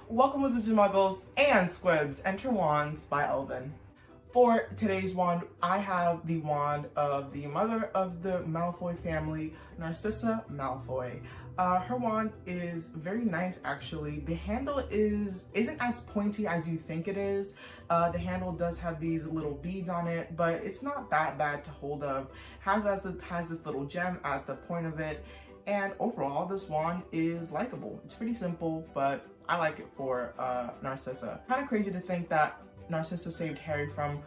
Welcome Wizards and Muggles and Squibs, enter Wands by Elvyn. For today's wand, I have the wand of the mother of the Malfoy family, Narcissa Malfoy. Her wand is very nice actually. The handle isn't as pointy as you think it is. The handle does have these little beads on it, but it's not that bad to hold of. Has this little gem at the point of it, and overall this wand is likable. It's pretty simple, but I like it for Narcissa. Kind of crazy to think that Narcissa saved Harry from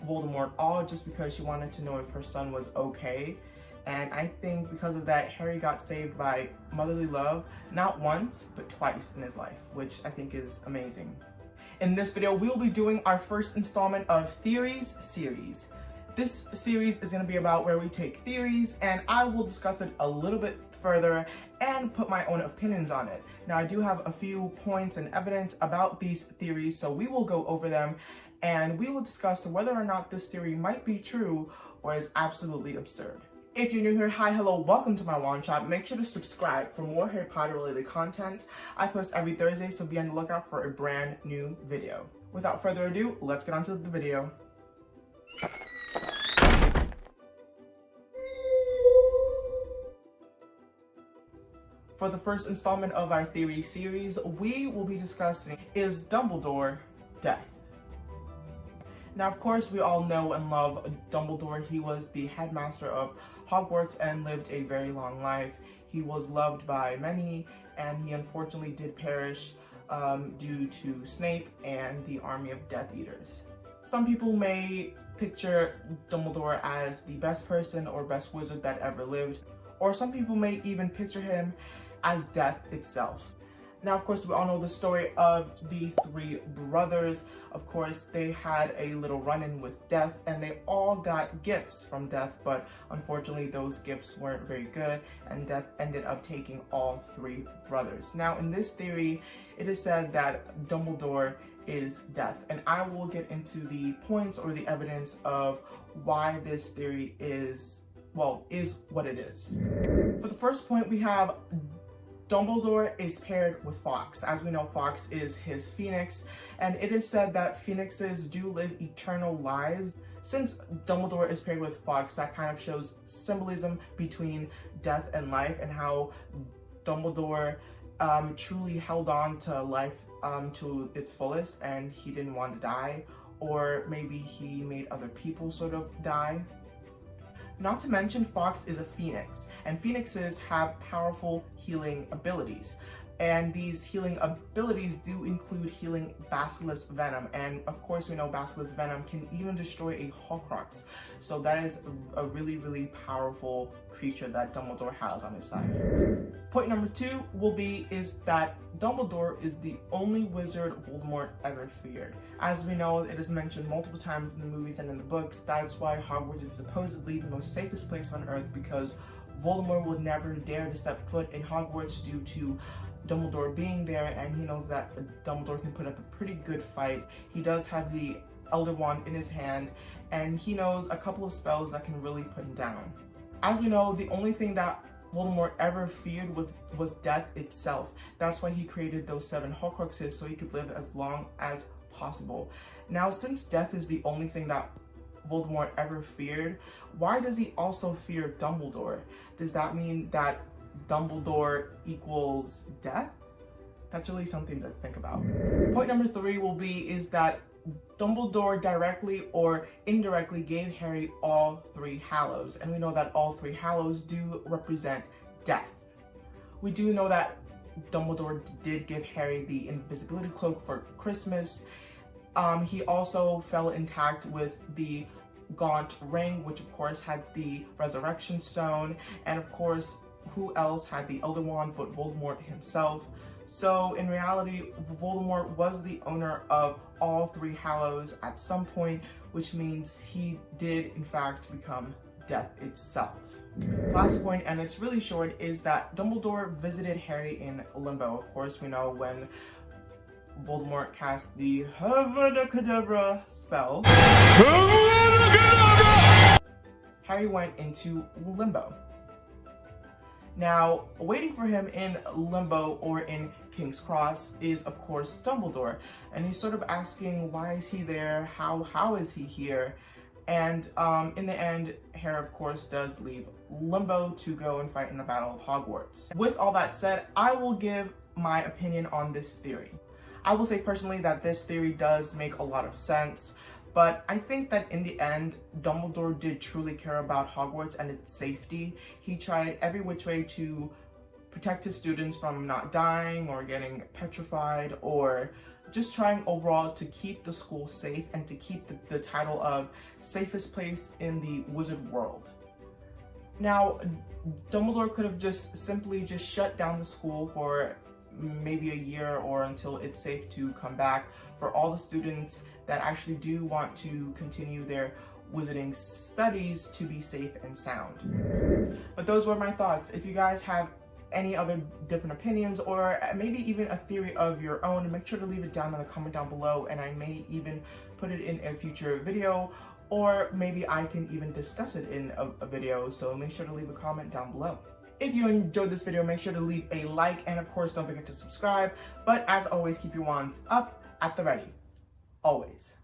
Voldemort all just because she wanted to know if her son was okay. And I think because of that, Harry got saved by motherly love, not once, but twice in his life, which I think is amazing. In this video, we'll be doing our first installment of Theories series. This series is going to be about where we take theories and I will discuss it a little bit further and put my own opinions on it. Now, I do have a few points and evidence about these theories, so we will go over them and we will discuss whether or not this theory might be true or is absolutely absurd. If you're new here, hi, hello, welcome to my wand shop. Make sure to subscribe for more Harry Potter related content. I post every Thursday, so be on the lookout for a brand new video. Without further ado, let's get on to the video. For the first installment of our theory series, we will be discussing, is Dumbledore death? Now, of course, we all know and love Dumbledore. He was the headmaster of Hogwarts and lived a very long life. He was loved by many, and he unfortunately did perish due to Snape and the army of Death Eaters. Some people may picture Dumbledore as the best person or best wizard that ever lived, or some people may even picture him as death itself. Now, of course, we all know the story of the three brothers. Of course, they had a little run-in with death and they all got gifts from death, but unfortunately those gifts weren't very good and death ended up taking all three brothers. Now, in this theory, it is said that Dumbledore is death, and I will get into the points or the evidence of why this theory is what it is. For the first point, we have Dumbledore is paired with Fawkes. As we know, Fawkes is his phoenix, and it is said that phoenixes do live eternal lives. Since Dumbledore is paired with Fawkes, that kind of shows symbolism between death and life, and how Dumbledore truly held on to life to its fullest, and he didn't want to die, or maybe he made other people sort of die. Not to mention, Fawkes is a phoenix, and phoenixes have powerful healing abilities. And these healing abilities do include healing basilisk venom. And of course, we know basilisk venom can even destroy a Horcrux. So that is a really, really powerful creature that Dumbledore has on his side. Point number two is that Dumbledore is the only wizard Voldemort ever feared. As we know, it is mentioned multiple times in the movies and in the books. That's why Hogwarts is supposedly the most safest place on Earth, because Voldemort would never dare to step foot in Hogwarts due to Dumbledore being there, and he knows that Dumbledore can put up a pretty good fight. He does have the Elder Wand in his hand, and he knows a couple of spells that can really put him down. As we know, the only thing that Voldemort ever feared was death itself. That's why he created those 7 Horcruxes, so he could live as long as possible. Now, since death is the only thing that Voldemort ever feared, why does he also fear Dumbledore? Does that mean that Dumbledore equals death? That's really something to think about. Point number 3 is that Dumbledore directly or indirectly gave Harry all 3 Hallows, and we know that all 3 Hallows do represent death. We do know that Dumbledore did give Harry the invisibility cloak for Christmas. He also fell intact with the Gaunt ring, which of course had the Resurrection Stone, and of course, who else had the Elder Wand but Voldemort himself? So in reality, Voldemort was the owner of all 3 Hallows at some point, which means he did in fact become death itself. Last point, and it's really short, is that Dumbledore visited Harry in Limbo. Of course, we know when Voldemort cast the Abracadabra spell, Harry went into Limbo. Now, waiting for him in limbo or in King's Cross is, of course, Dumbledore. And he's sort of asking, why is he there? How is he here? And in the end, Harry, of course, does leave Limbo to go and fight in the Battle of Hogwarts. With all that said, I will give my opinion on this theory. I will say personally that this theory does make a lot of sense, but I think that in the end, Dumbledore did truly care about Hogwarts and its safety. He tried every which way to protect his students from not dying or getting petrified, or just trying overall to keep the school safe and to keep the title of safest place in the wizard world. Now, Dumbledore could have just simply shut down the school for maybe a year or until it's safe to come back for all the students that actually do want to continue their wizarding studies to be safe and sound. But those were my thoughts. If you guys have any other different opinions or maybe even a theory of your own, make sure to leave it down in the comment down below, and I may even put it in a future video, or maybe I can even discuss it in a video, so make sure to leave a comment down below. If you enjoyed this video, make sure to leave a like, and of course don't forget to subscribe. But as always, keep your wands up at the ready. Always.